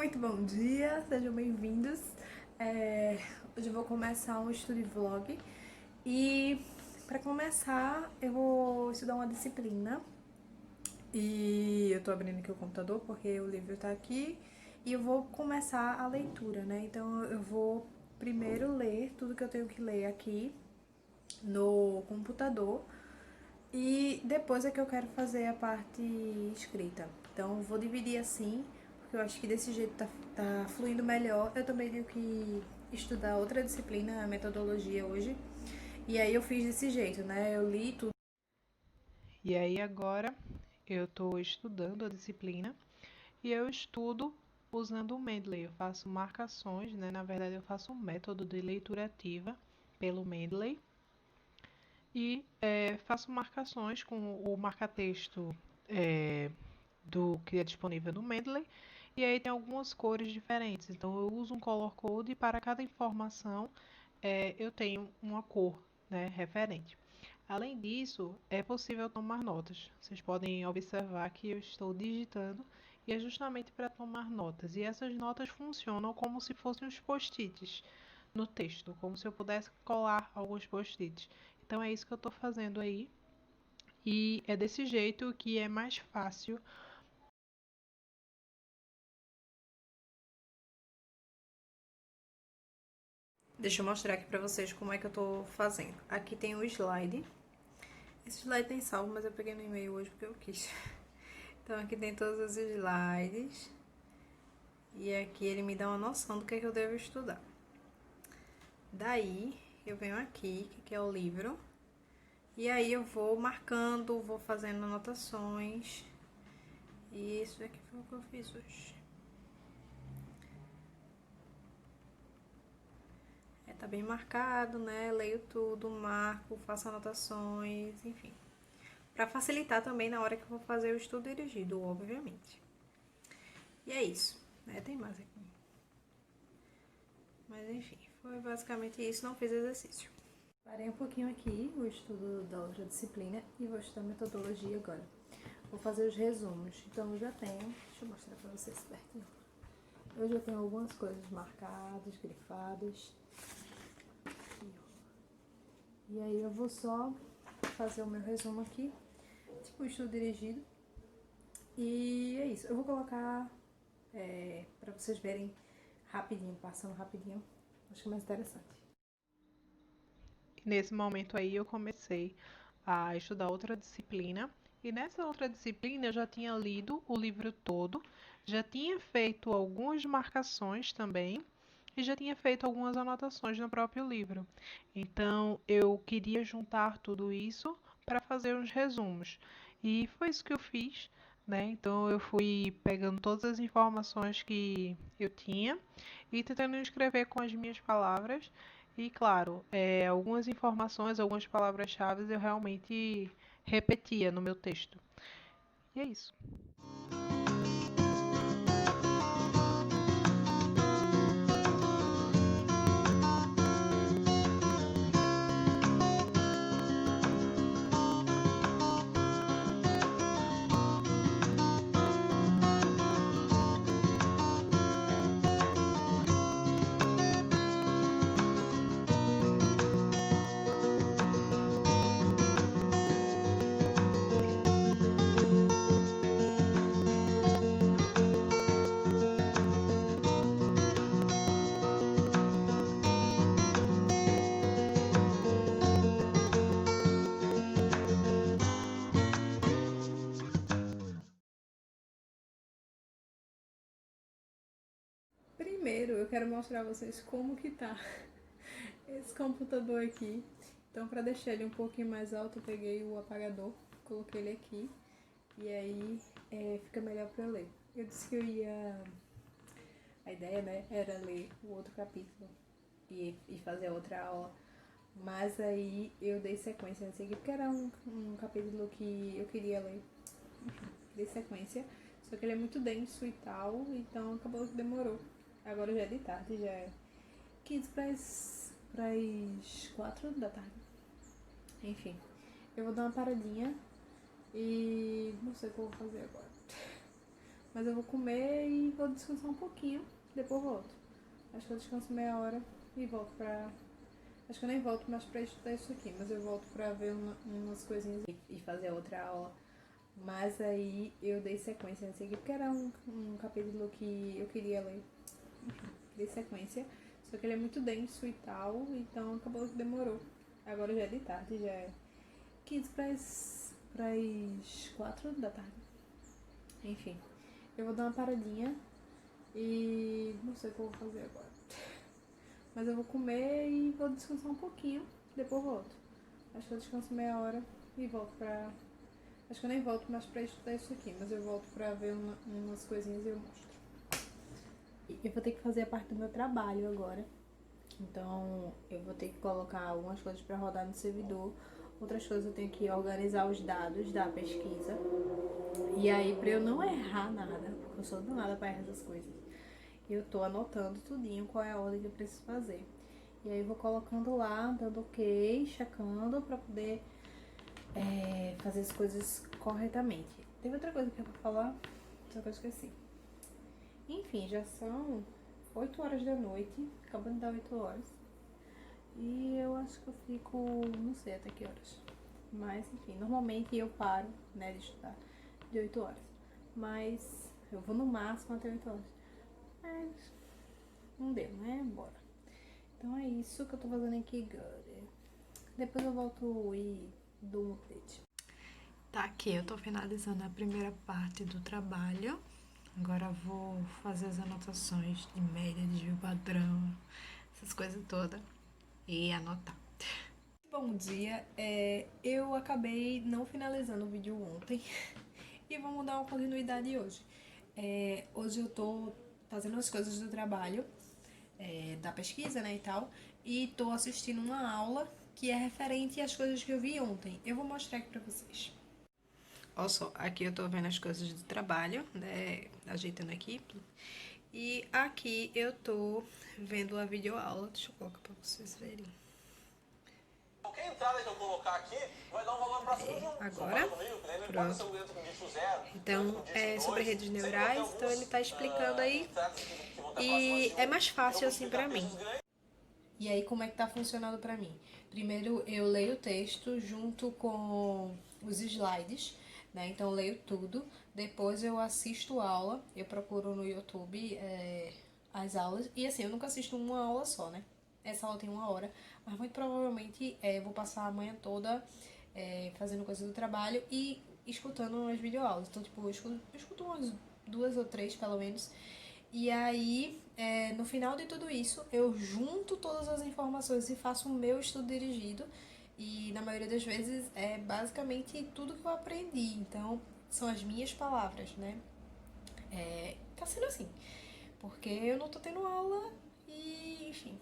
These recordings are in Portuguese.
Muito bom dia, sejam bem-vindos. Hoje eu vou começar um estudo vlog e para começar eu vou estudar uma disciplina e eu tô abrindo aqui o computador porque o livro tá aqui e eu vou começar a leitura, né? Então eu vou primeiro ler tudo que eu tenho que ler aqui no computador e depois é que eu quero fazer a parte escrita. Então, vou dividir assim, porque eu acho que desse jeito tá fluindo melhor. Eu também tenho que estudar outra disciplina, a metodologia hoje. E aí eu fiz desse jeito, né? Eu li tudo. E aí agora eu estou estudando a disciplina e eu estudo usando o Mendeley. Eu faço marcações, né? Na verdade, eu faço um método de leitura ativa pelo Mendeley e faço marcações com o marca-texto do que é disponível no Mendeley. E aí tem algumas cores diferentes. Então eu uso um color code e para cada informação eu tenho uma cor, né, referente. Além disso, é possível tomar notas. Vocês podem observar que eu estou digitando e é justamente para tomar notas. E essas notas funcionam como se fossem os post-its no texto, como se eu pudesse colar alguns post-its. Então é isso que eu estou fazendo aí. E é desse jeito que é mais fácil. Deixa eu mostrar aqui pra vocês como é que eu tô fazendo. Aqui tem o slide. Esse slide tem salvo, mas eu peguei no e-mail hoje porque eu quis. Então aqui tem todos os slides. E aqui ele me dá uma noção do que é que eu devo estudar. Daí eu venho aqui, que é o livro. E aí eu vou marcando, vou fazendo anotações. E isso aqui foi o que eu fiz hoje. Tá bem marcado, né? Leio tudo, marco, faço anotações, enfim. Pra facilitar também na hora que eu vou fazer o estudo dirigido, obviamente. E é isso, né? Tem mais aqui. Mas enfim, foi basicamente isso, não fiz exercício. Parei um pouquinho aqui o estudo da outra disciplina e vou estudar metodologia agora. Vou fazer os resumos. Então eu já tenho, deixa eu mostrar pra vocês pertinho. Eu já tenho algumas coisas marcadas, grifadas. E aí eu vou só fazer o meu resumo aqui, tipo estudo dirigido. E é isso. Eu vou colocar pra vocês verem rapidinho, passando rapidinho. Acho que é mais interessante. Nesse momento aí eu comecei a estudar outra disciplina. E nessa outra disciplina eu já tinha lido o livro todo, já tinha feito algumas marcações também e já tinha feito algumas anotações no próprio livro. Então eu queria juntar tudo isso para fazer uns resumos. E foi isso que eu fiz, né? Então eu fui pegando todas as informações que eu tinha e tentando escrever com as minhas palavras. E claro, algumas informações, algumas palavras-chave eu realmente repetia no meu texto. E é isso. Primeiro, eu quero mostrar a vocês como que tá esse computador aqui. Então, para deixar ele um pouquinho mais alto, eu peguei o apagador, coloquei ele aqui e aí fica melhor para eu ler. Eu disse que eu ia. A ideia, né, era ler o outro capítulo e fazer outra aula. Mas aí eu dei sequência nesse aqui, porque era um capítulo que eu queria ler. Enfim, dei sequência. Só que ele é muito denso e tal, então acabou que demorou. Agora já é de tarde, já é 15 para as 4 da tarde. Enfim, eu vou dar uma paradinha e não sei o que eu vou fazer agora. Mas eu vou comer e vou descansar um pouquinho, depois volto. Acho que eu descanso meia hora e volto pra... Acho que eu nem volto mais pra estudar isso aqui, mas eu volto pra ver umas coisinhas e fazer outra aula. Mas aí eu dei sequência nesse aqui, porque era um capítulo que eu queria ler. Enfim, dei sequência. Só que ele é muito denso e tal, então acabou que demorou. Agora já é de tarde, já é 15 para as 4 da tarde. Enfim, eu vou dar uma paradinha e não sei o que eu vou fazer agora. Mas eu vou comer e vou descansar um pouquinho, depois volto. Acho que eu descanso meia hora e volto pra... Acho que eu nem volto mais pra estudar isso aqui, mas eu volto pra ver umas coisinhas e eu mostro. Eu vou ter que fazer a parte do meu trabalho agora. Então eu vou ter que colocar algumas coisas pra rodar no servidor. Outras coisas eu tenho que organizar os dados da pesquisa. E aí, pra eu não errar nada, porque eu sou danada pra errar essas coisas, eu tô anotando tudinho qual é a ordem que eu preciso fazer. E aí eu vou colocando lá, dando ok, checando pra poder fazer as coisas corretamente. Teve outra coisa que eu ia falar, só que eu esqueci. Enfim, já são 8 horas da noite, acabando de dar 8 horas. E eu acho que eu fico, não sei até que horas. Mas, enfim, normalmente eu paro, né, de estudar de 8 horas. Mas eu vou no máximo até 8 horas. Mas não deu, né? Bora. Então é isso que eu tô fazendo aqui agora. Depois eu volto e dou um update. Tá, aqui eu tô finalizando a primeira parte do trabalho. Agora vou fazer as anotações de média, desvio padrão, essas coisas todas e anotar. Bom dia, eu acabei não finalizando o vídeo ontem e vou dar uma continuidade hoje. Hoje eu tô fazendo as coisas do trabalho, da pesquisa, né, e tal, e tô assistindo uma aula que é referente às coisas que eu vi ontem. Eu vou mostrar aqui pra vocês. Olha só, aqui eu tô vendo as coisas do trabalho, né, ajeitando aqui. E aqui eu tô vendo a videoaula, deixa eu colocar pra vocês verem. Qualquer entrada que eu colocar aqui vai dar um valor próximo de 1. Agora, pronto. Então, é sobre redes neurais, então ele tá explicando aí. E é mais fácil assim pra mim. E aí, como é que tá funcionando pra mim? Primeiro, eu leio o texto junto com os slides, né? Então, eu leio tudo. Depois, eu assisto aula. Eu procuro no YouTube as aulas. E assim, eu nunca assisto uma aula só, né? Essa aula tem 1 hora. Mas muito provavelmente eu vou passar a manhã toda fazendo coisa do trabalho e escutando umas videoaulas. Então, tipo, eu escuto umas 2 ou 3, pelo menos. E aí, no final de tudo isso, eu junto todas as informações e faço o meu estudo dirigido. E na maioria das vezes é basicamente tudo que eu aprendi. Então, são as minhas palavras, né? Tá sendo assim. Porque eu não tô tendo aula e, enfim.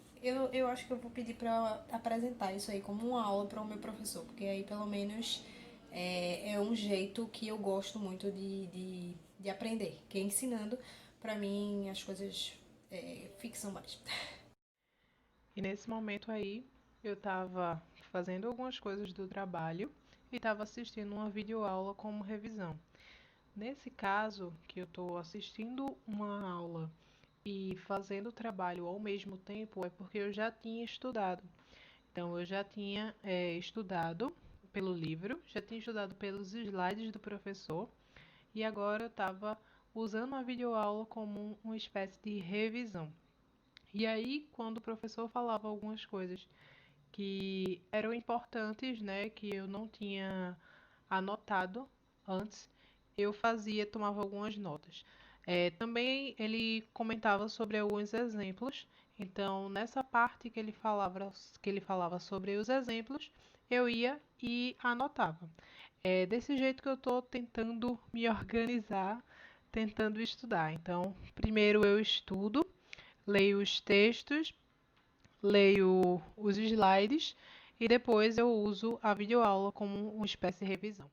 Eu acho que eu vou pedir pra apresentar isso aí como uma aula para o meu professor. Porque aí, pelo menos, é um jeito que eu gosto muito de aprender. Que é ensinando. Pra mim, as coisas fixam mais. E nesse momento aí, eu tava fazendo algumas coisas do trabalho e tava assistindo uma videoaula como revisão. Nesse caso, que eu tô assistindo uma aula e fazendo o trabalho ao mesmo tempo, é porque eu já tinha estudado. Então, eu já tinha estudado pelo livro, já tinha estudado pelos slides do professor e agora eu estava usando a videoaula como uma espécie de revisão. E aí, quando o professor falava algumas coisas que eram importantes, né, que eu não tinha anotado antes, eu tomava algumas notas. Também ele comentava sobre alguns exemplos, então nessa parte que ele falava sobre os exemplos, eu ia e anotava. É desse jeito que eu estou tentando me organizar, tentando estudar. Então, primeiro eu estudo, leio os textos, leio os slides e depois eu uso a videoaula como uma espécie de revisão.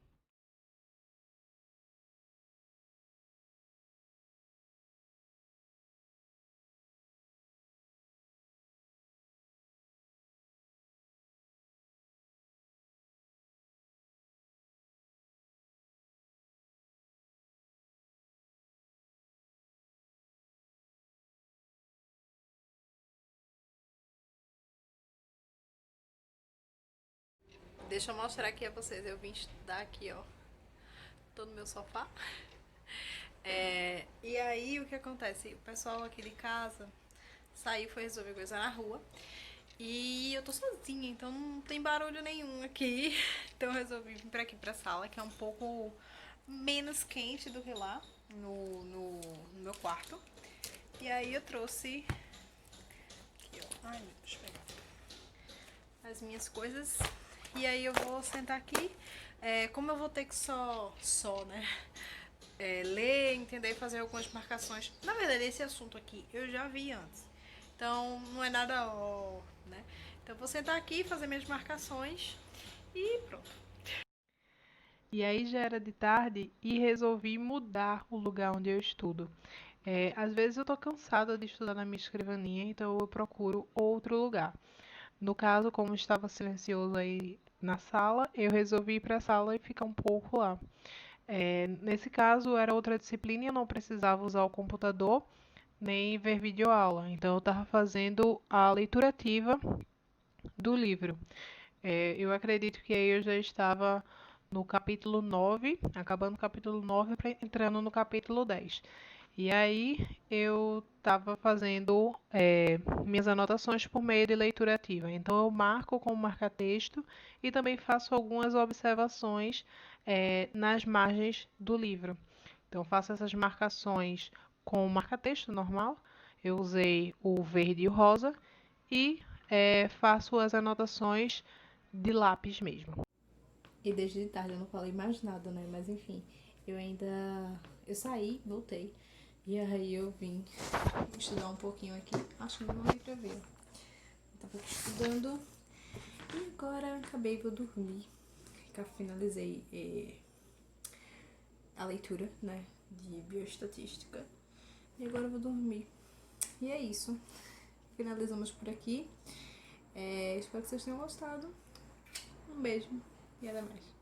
deixa eu mostrar aqui a vocês. Eu vim estudar aqui, ó. Tô no meu sofá. E aí, o que acontece? O pessoal aqui de casa saiu, foi resolver coisa na rua. E eu tô sozinha, então não tem barulho nenhum aqui. Então eu resolvi vir pra aqui pra sala, que é um pouco menos quente do que lá no meu quarto. E aí eu trouxe aqui, ó. Ai, deixa eu pegar as minhas coisas. E aí eu vou sentar aqui. Como eu vou ter que né? Ler, entender e fazer algumas marcações. Na verdade, esse assunto aqui eu já vi antes. Então, não é nada, né? Então, eu vou sentar aqui, fazer minhas marcações e pronto. E aí já era de tarde e resolvi mudar o lugar onde eu estudo. Às vezes eu tô cansada de estudar na minha escrivaninha, então eu procuro outro lugar. No caso, como estava silencioso aí na sala, eu resolvi ir para a sala e ficar um pouco lá. Nesse caso, era outra disciplina e eu não precisava usar o computador nem ver videoaula. Então, eu estava fazendo a leitura ativa do livro. Eu acredito que aí eu já estava no capítulo 9, acabando o capítulo 9, entrando no capítulo 10. E aí eu estava fazendo minhas anotações por meio de leitura ativa. Então eu marco com o marca-texto e também faço algumas observações nas margens do livro. Então faço essas marcações com o marca-texto normal. Eu usei o verde e o rosa e faço as anotações de lápis mesmo. E desde tarde eu não falei mais nada, né? Mas enfim, eu saí, voltei. E aí eu vim estudar um pouquinho aqui. Acho que não dei pra ver. Eu tava aqui estudando. E agora acabei, vou dormir. Já finalizei a leitura, né? De bioestatística. E agora eu vou dormir. E é isso. Finalizamos por aqui. Espero que vocês tenham gostado. Um beijo e até mais.